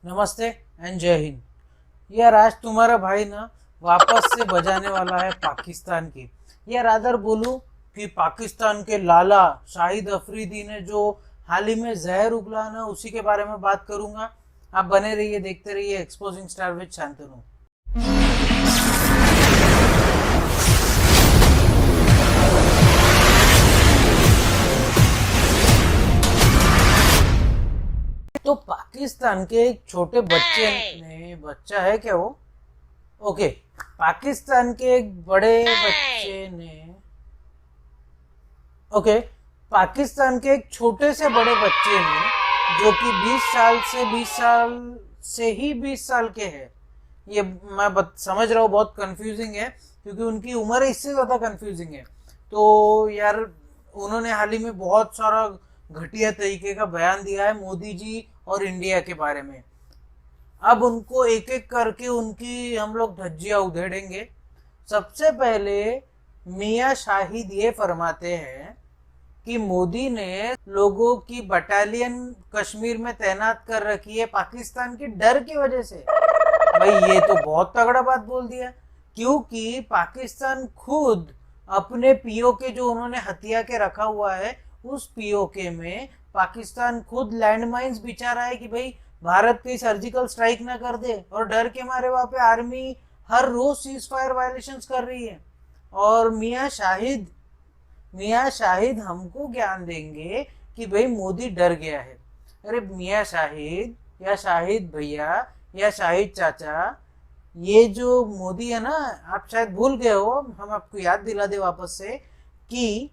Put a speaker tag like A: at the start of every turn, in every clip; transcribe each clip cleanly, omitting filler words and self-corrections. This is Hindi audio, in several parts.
A: नमस्ते एंड जय हिंद। यार आज तुम्हारा भाई ना वापस से बजाने वाला है पाकिस्तान की। यार अदर बोलूं कि पाकिस्तान के लाला शाहिद अफरीदी ने जो हाल ही में जहर उगला ना, उसी के बारे में बात करूंगा। आप बने रहिए, देखते रहिए एक्सपोजिंग स्टार विद शांतनु। तो पाकिस्तान के एक छोटे बच्चे ने, बच्चा है क्या वो? ओके, पाकिस्तान के एक बड़े बच्चे ने, ओके, पाकिस्तान के एक छोटे से बड़े बच्चे ने जो कि 20 साल के हैं। ये मैं समझ रहा हूँ बहुत कंफ्यूजिंग है क्योंकि उनकी उम्र इससे ज़्यादा कंफ्यूजिंग है। तो यार उन्होंने हाल ही में बहुत सारा घटिया तरीके का बयान दिया है मोदी जी और इंडिया के बारे में। अब उनको एक एक करके उनकी हम लोग धज्जियां उधेड़ेंगे। सबसे पहले मियाँ शाहिद ये फरमाते हैं कि मोदी ने लोगों की बटालियन कश्मीर में तैनात कर रखी है पाकिस्तान के डर की वजह से। भाई ये तो बहुत तगड़ा बात बोल दिया, क्योंकि पाकिस्तान खुद अपने पीओके जो उन्होंने हथिया के रखा हुआ है, उस पीओके में पाकिस्तान खुद लैंड माइन्स बिछा रहा है कि भाई भारत कहीं सर्जिकल स्ट्राइक ना कर दे, और डर के मारे वहां पे आर्मी हर रोज सीज फायर वायलेशंस कर रही है। और मियाँ शाहिद हमको ज्ञान देंगे कि भाई मोदी डर गया है। अरे मियाँ शाहिद या शाहिद भैया या शाहिद चाचा, ये जो मोदी है ना, आप शायद भूल गए हो, हम आपको याद दिला दे वापस से कि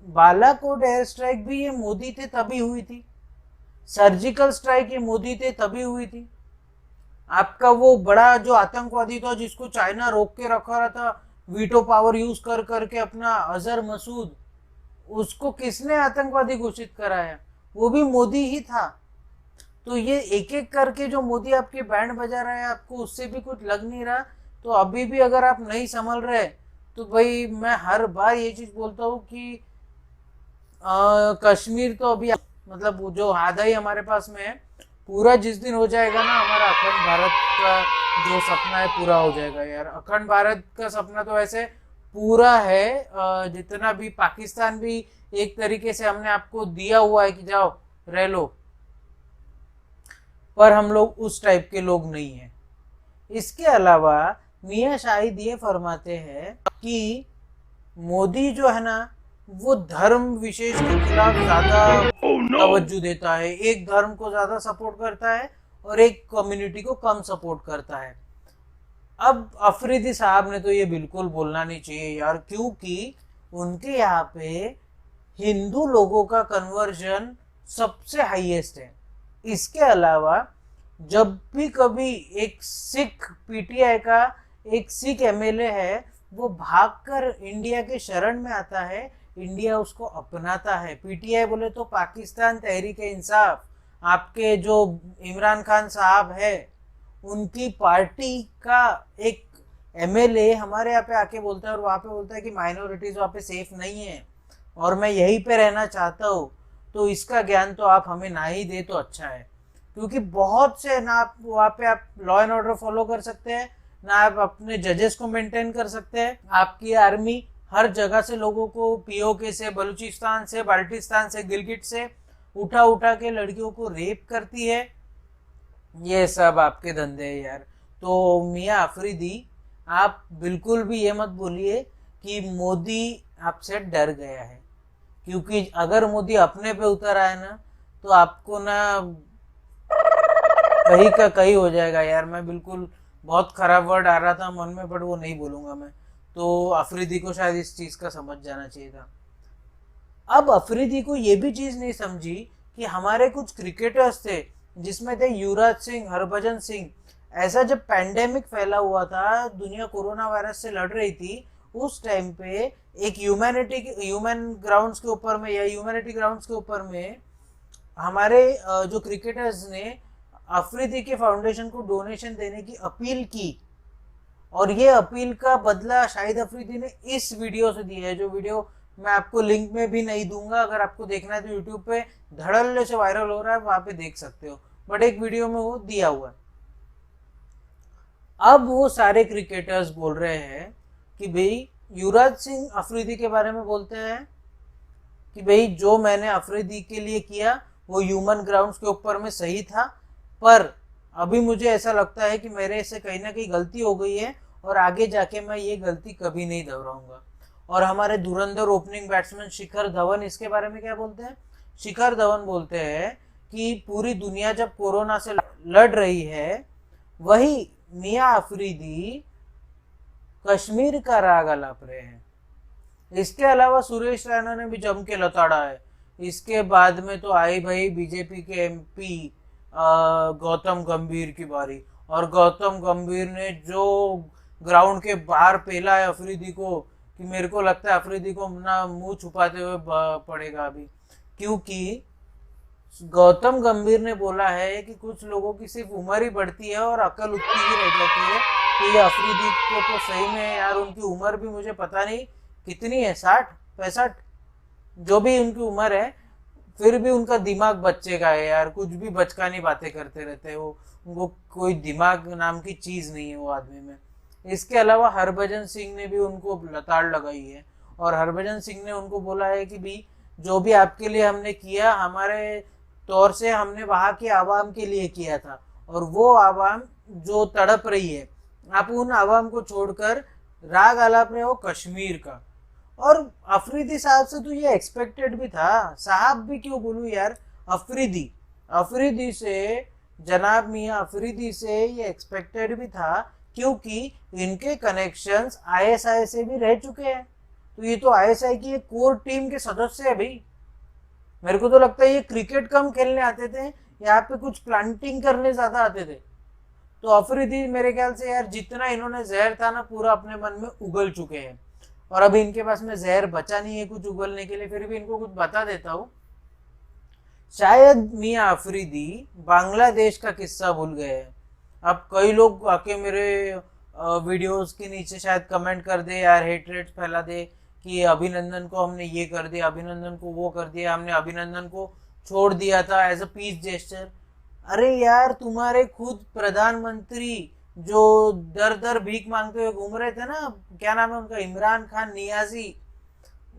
A: बालाकोट एयर स्ट्राइक भी ये मोदी थे तभी हुई थी, सर्जिकल स्ट्राइक ये मोदी थे तभी हुई थी। आपका वो बड़ा जो आतंकवादी था जिसको चाइना रोक के रखा रहा था वीटो पावर यूज कर करके, अपना अजहर मसूद, उसको किसने आतंकवादी घोषित कराया? वो भी मोदी ही था। तो ये एक एक करके जो मोदी आपके बैंड बजा रहा है, आपको उससे भी कुछ लग नहीं रहा। तो अभी भी अगर आप नहीं संभल रहे तो भाई मैं हर बार ये चीज बोलता हूँ कि कश्मीर तो अभी मतलब जो आधा ही हमारे पास में है, पूरा जिस दिन हो जाएगा ना, हमारा अखंड भारत का जो सपना है पूरा हो जाएगा। यार अखंड भारत का सपना तो वैसे पूरा है, जितना भी पाकिस्तान भी एक तरीके से हमने आपको दिया हुआ है कि जाओ रह लो, पर हम लोग उस टाइप के लोग नहीं हैं। इसके अलावा मियाँ शाहिद ये फरमाते हैं कि मोदी जो है ना, वो धर्म विशेष के खिलाफ ज्यादा तवज्जो देता है, एक धर्म को ज्यादा सपोर्ट करता है और एक कम्युनिटी को कम सपोर्ट करता है। अब अफरीदी साहब ने तो ये बिल्कुल बोलना नहीं चाहिए यार, क्योंकि उनके यहाँ पे हिंदू लोगों का कन्वर्जन सबसे हाईएस्ट है। इसके अलावा जब भी कभी एक सिख पीटीआई का एक सिख एमएलए है, वो भागकर इंडिया के शरण में आता है, इंडिया उसको अपनाता है। पीटीआई बोले तो पाकिस्तान तहरीक इंसाफ, आपके जो इमरान खान साहब है उनकी पार्टी का एक एमएलए हमारे यहाँ पे आके बोलता है, और वहाँ पे बोलता है कि माइनॉरिटीज वहाँ पे सेफ नहीं है और मैं यहीं पे रहना चाहता हूँ। तो इसका ज्ञान तो आप हमें ना ही दे तो अच्छा है, क्योंकि बहुत से ना आप वहाँ पे आप लॉ एंड ऑर्डर फॉलो कर सकते हैं, ना आप अपने जजेस को मेंटेन कर सकते हैं। आपकी आर्मी हर जगह से लोगों को पीओके से, बलूचिस्तान से, बाल्टिस्तान से, गिलगिट से उठा उठा के लड़कियों को रेप करती है। ये सब आपके धंधे हैं यार। तो मियाँ अफरीदी, आप बिल्कुल भी ये मत बोलिए कि मोदी आपसे डर गया है, क्योंकि अगर मोदी अपने पे उतर आए ना, तो आपको ना कहीं का कहीं हो जाएगा यार। मैं बिल्कुल, बहुत खराब वर्ड आ रहा था मन में, बट वो नहीं बोलूंगा मैं। तो अफरीदी को शायद इस चीज का समझ जाना चाहिए था। अब अफरीदी को ये भी चीज नहीं समझी कि हमारे कुछ क्रिकेटर्स थे जिसमें थे युवराज सिंह, हरभजन सिंह। ऐसा जब पैंडेमिक फैला हुआ था, दुनिया कोरोना वायरस से लड़ रही थी, उस टाइम पे एक ह्यूमन ग्राउंड्स के ऊपर में या ह्यूमैनिटी ग्राउंड्स के ऊपर में हमारे जो क्रिकेटर्स ने अफरीदी के फाउंडेशन को डोनेशन देने की अपील की, और ये अपील का बदला शाहिद अफरीदी ने इस वीडियो से दिया है। जो वीडियो मैं आपको लिंक में भी नहीं दूंगा, अगर आपको देखना है तो यूट्यूब पे धड़ल्ले से वायरल हो रहा है, वहां पे देख सकते हो। बट एक वीडियो में वो दिया हुआ है। अब वो सारे क्रिकेटर्स बोल रहे हैं कि भाई युवराज सिंह अफरीदी के बारे में बोलते हैं कि भाई जो मैंने अफरीदी के लिए किया वो ह्यूमन ग्राउंड्स के ऊपर में सही था, पर अभी मुझे ऐसा लगता है कि मेरे से कहीं ना कहीं गलती हो गई है और आगे जाके मैं ये गलती कभी नहीं दोहराऊंगा। और हमारे धुरंधर ओपनिंग बैट्समैन शिखर धवन इसके बारे में क्या बोलते हैं? शिखर धवन बोलते हैं कि पूरी दुनिया जब कोरोना से लड़ रही है, वही मियां अफरीदी कश्मीर का राग आलाप रहे हैं। इसके अलावा सुरेश रैना ने भी जम के लताड़ा है। इसके बाद में तो आई भाई बीजेपी के एमपी गौतम गंभीर की बारी, और गौतम गंभीर ने जो ग्राउंड के बाहर पेला है अफरीदी को कि मेरे को लगता है अफरीदी को ना मुंह छुपाते हुए पड़ेगा अभी, क्योंकि गौतम गंभीर ने बोला है कि कुछ लोगों की सिर्फ उम्र ही बढ़ती है और अकल उतनी ही रह जाती है। तो ये अफरीदी को तो सही में यार, उनकी उम्र भी मुझे पता नहीं कितनी है, 60-65 जो भी उनकी उम्र है, फिर भी उनका दिमाग बच्चे का है यार। कुछ भी बचकानी बातें करते रहते हैं वो, उनको कोई दिमाग नाम की चीज़ नहीं है वो आदमी में। इसके अलावा हरभजन सिंह ने भी उनको लताड़ लगाई है, और हरभजन सिंह ने उनको बोला है कि भाई जो भी आपके लिए हमने किया, हमारे तौर से हमने वहाँ की आवाम के लिए किया था, और वो आवाम जो तड़प रही है, आप उन आवाम को छोड़कर राग आलाप रहे हो कश्मीर का। और अफरीदी साहब से तो ये एक्सपेक्टेड भी था, साहब भी क्यों बोलूं यार, अफरीदी से, जनाब मियां अफरीदी से ये एक्सपेक्टेड भी था, क्योंकि इनके कनेक्शंस आईएसआई से भी रह चुके हैं। तो ये तो आईएसआई की एक कोर टीम के सदस्य है भाई। मेरे को तो लगता है ये क्रिकेट कम खेलने आते थे, यहाँ पे कुछ प्लांटिंग करने ज्यादा आते थे। तो अफरीदी मेरे ख्याल से यार जितना इन्होंने जहर था ना पूरा अपने मन में उगल चुके हैं, और अभी इनके पास में जहर बचा नहीं है कुछ उगलने के लिए। फिर भी इनको कुछ बता देता हूँ, शायद मियां अफरीदी बांग्लादेश का किस्सा भूल गए हैं। अब कई लोग आके मेरे वीडियोस के नीचे शायद कमेंट कर दे यार, हेटरेट फैला दे कि अभिनंदन को हमने ये कर दिया, अभिनंदन को वो कर दिया, हमने अभिनंदन को छोड़ दिया था एज अ पीस जेस्चर। अरे यार तुम्हारे खुद प्रधानमंत्री जो दर दर भीख मांगते हुए घूम रहे थे ना, क्या नाम है उनका, इमरान खान नियाजी,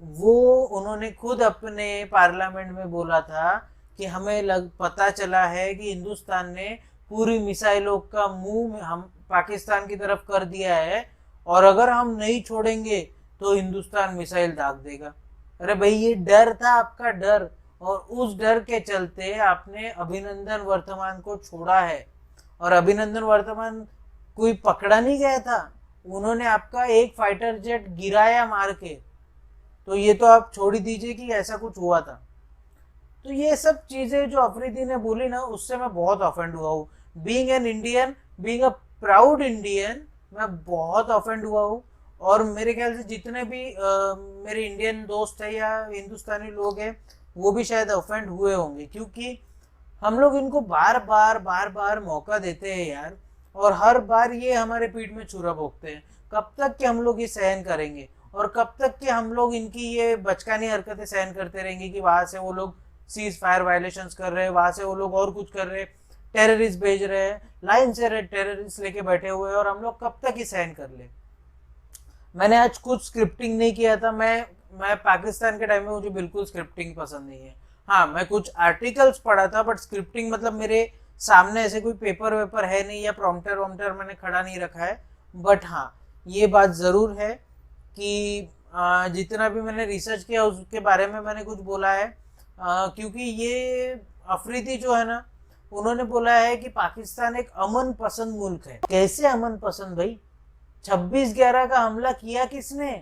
A: वो उन्होंने खुद अपने पार्लियामेंट में बोला था कि हमें पता चला है कि हिंदुस्तान ने पूरी मिसाइलों का मुंह हम पाकिस्तान की तरफ कर दिया है, और अगर हम नहीं छोड़ेंगे तो हिंदुस्तान मिसाइल दाग देगा। अरे भाई ये डर था आपका, डर, और उस डर के चलते आपने अभिनंदन वर्तमान को छोड़ा है। और अभिनंदन वर्तमान कोई पकड़ा नहीं गया था, उन्होंने आपका एक फाइटर जेट गिराया मार के। तो ये तो आप छोड़ ही दीजिए कि ऐसा कुछ हुआ था। तो ये सब चीजें जो अफरीदी ने बोली ना, उससे मैं बहुत ऑफेंड हुआ हूँ। Being an Indian, being a proud Indian, मैं बहुत ऑफेंड हुआ हूँ। और मेरे ख्याल से जितने भी मेरे इंडियन दोस्त है या हिंदुस्तानी लोग हैं, वो भी शायद ऑफेंड हुए होंगे, क्योंकि हम लोग इनको बार बार मौका देते हैं यार, और हर बार ये हमारे पीठ में छुरा भोंकते हैं। कब तक कि हम लोग ये सहन करेंगे, और कब तक कि हम लोग इनकी ये बचकानी हरकतें सहन करते रहेंगे कि वहां से वो लोग सीज फायर वायलेशंस कर रहे हैं, वहां से वो लोग और कुछ कर रहे हैं, टेररिस्ट भेज रहे हैं, लाइन से टेररिस्ट लेके बैठे हुए हैं, और हम लोग कब तक ही सहन कर ले। मैंने आज कुछ स्क्रिप्टिंग नहीं किया था। मैं पाकिस्तान के टाइम में मुझे बिल्कुल स्क्रिप्टिंग पसंद नहीं है। हाँ, मैं कुछ आर्टिकल्स पढ़ा था, बट स्क्रिप्टिंग मतलब मेरे सामने ऐसे कोई पेपर वेपर है नहीं, या प्रॉम्प्टर वॉम्प्टर मैंने खड़ा नहीं रखा है। बट हाँ, ये बात ज़रूर है कि जितना भी मैंने रिसर्च किया उसके बारे में मैंने कुछ बोला है, क्योंकि ये अफरीदी जो है ना, उन्होंने बोला है कि पाकिस्तान एक अमन पसंद मुल्क है। कैसे अमन पसंद भाई? 26/11 का हमला किया किसने?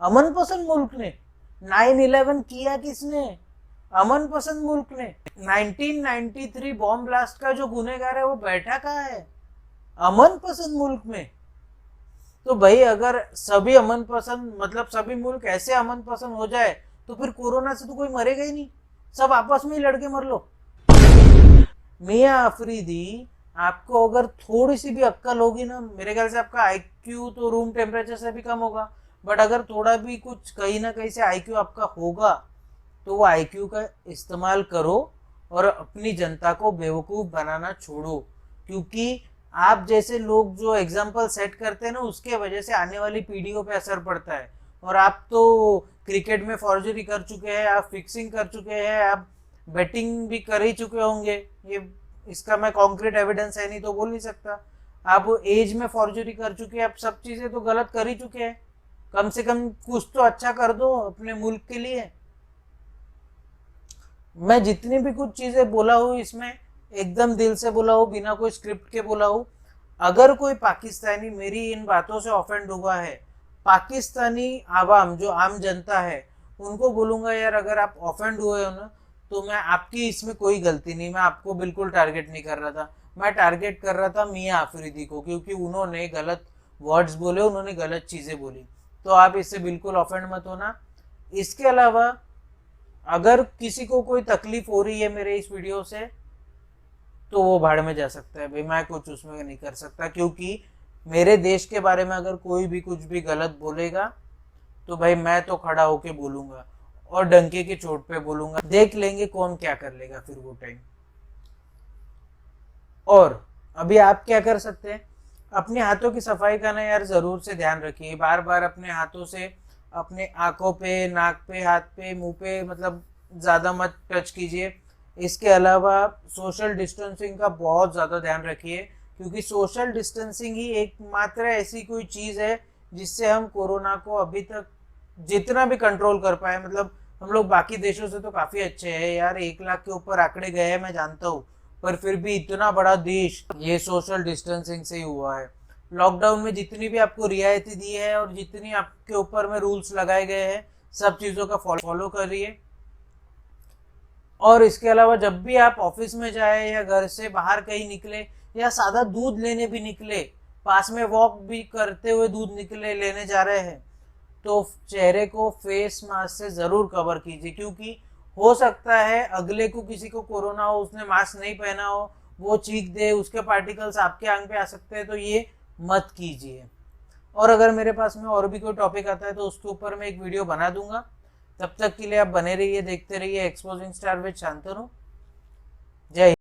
A: अमन पसंद मुल्क ने। 9/11 किया किसने? अमन पसंद मुल्क ने। 1993 बॉम्ब ब्लास्ट का जो गुनहगार है वो बैठा कहाँ है? अमन पसंद मुल्क में। तो भाई अगर सभी अमन पसंद, मतलब सभी मुल्क ऐसे अमन पसंद हो जाए, तो फिर कोरोना से तो कोई मरेगा ही नहीं, सब आपस में ही लड़के मर लो। मियां अफरीदी, आपको अगर थोड़ी सी भी अक्ल होगी ना, मेरे ख्याल से आपका आईक्यू तो रूम टेम्परेचर से भी कम होगा, बट अगर थोड़ा भी कुछ कहीं ना कहीं से आईक्यू आपका होगा, तो वो आईक्यू का इस्तेमाल करो और अपनी जनता को बेवकूफ़ बनाना छोड़ो, क्योंकि आप जैसे लोग जो एग्जाम्पल सेट करते हैं ना, उसके वजह से आने वाली पीढ़ियों पे असर पड़ता है। और आप तो क्रिकेट में फॉर्जरी कर चुके हैं, आप फिक्सिंग कर चुके हैं, आप बेटिंग भी कर ही चुके होंगे, ये इसका मैं कॉन्क्रीट एविडेंस है नहीं तो बोल नहीं सकता। आप एज में फॉर्जरी कर चुके हैं, आप सब चीज़ें तो गलत कर ही चुके हैं। कम से कम कुछ तो अच्छा कर दो अपने मुल्क के लिए। मैं जितनी भी कुछ चीज़ें बोला हूँ इसमें एकदम दिल से बोला हूँ, बिना कोई स्क्रिप्ट के बोला हूँ। अगर कोई पाकिस्तानी मेरी इन बातों से ऑफेंड हुआ है, पाकिस्तानी आवाम जो आम जनता है उनको बोलूँगा यार अगर आप ऑफेंड हुए हो ना, तो मैं आपकी इसमें कोई गलती नहीं, मैं आपको बिल्कुल टारगेट नहीं कर रहा था। मैं टारगेट कर रहा था मियाँ आफरीदी को, क्योंकि उन्होंने गलत वर्ड्स बोले, उन्होंने गलत चीज़ें बोली। तो आप इससे बिल्कुल ऑफेंड मत होना। इसके अलावा अगर किसी को कोई तकलीफ हो रही है मेरे इस वीडियो से, तो वो भाड़ में जा सकता है भाई, मैं कुछ उसमें नहीं कर सकता। क्योंकि मेरे देश के बारे में अगर कोई भी कुछ भी गलत बोलेगा तो भाई मैं तो खड़ा होके बोलूंगा और डंके की चोट पे बोलूंगा, देख लेंगे कौन क्या कर लेगा फिर वो टाइम। और अभी आप क्या कर सकते हैं, अपने हाथों की सफाई का ना यार जरूर से ध्यान रखिए। बार बार अपने हाथों से अपने आंखों पे, नाक पे, हाथ पे, मुंह पे मतलब ज़्यादा मत टच कीजिए। इसके अलावा सोशल डिस्टेंसिंग का बहुत ज़्यादा ध्यान रखिए, क्योंकि सोशल डिस्टेंसिंग ही एकमात्र ऐसी कोई चीज़ है जिससे हम कोरोना को अभी तक जितना भी कंट्रोल कर पाए। मतलब हम लोग बाकी देशों से तो काफ़ी अच्छे हैं यार, 1 लाख के ऊपर आंकड़े गए हैं मैं जानता हूँ, पर फिर भी इतना बड़ा देश ये सोशल डिस्टेंसिंग से ही हुआ है। लॉकडाउन में जितनी भी आपको रियायतें दी है और जितनी आपके ऊपर में रूल्स लगाए गए हैं, सब चीज़ों का फॉलो करिए। और इसके अलावा जब भी आप ऑफिस में जाए या घर से बाहर कहीं निकले या सादा दूध लेने भी निकले, पास में वॉक भी करते हुए दूध निकले लेने जा रहे हैं, तो चेहरे को फेस मास्क से ज़रूर कवर कीजिए। क्योंकि हो सकता है अगले को किसी को कोरोना हो, उसने मास्क नहीं पहना हो, वो चीख दे, उसके पार्टिकल्स आपके आंख पे आ सकते हैं, तो ये मत कीजिए। और अगर मेरे पास में और भी कोई टॉपिक आता है तो उसके ऊपर मैं एक वीडियो बना दूंगा। तब तक के लिए आप बने रहिए, देखते रहिए एक्सपोजिंग स्टार विद शांतनु। जय हिंद।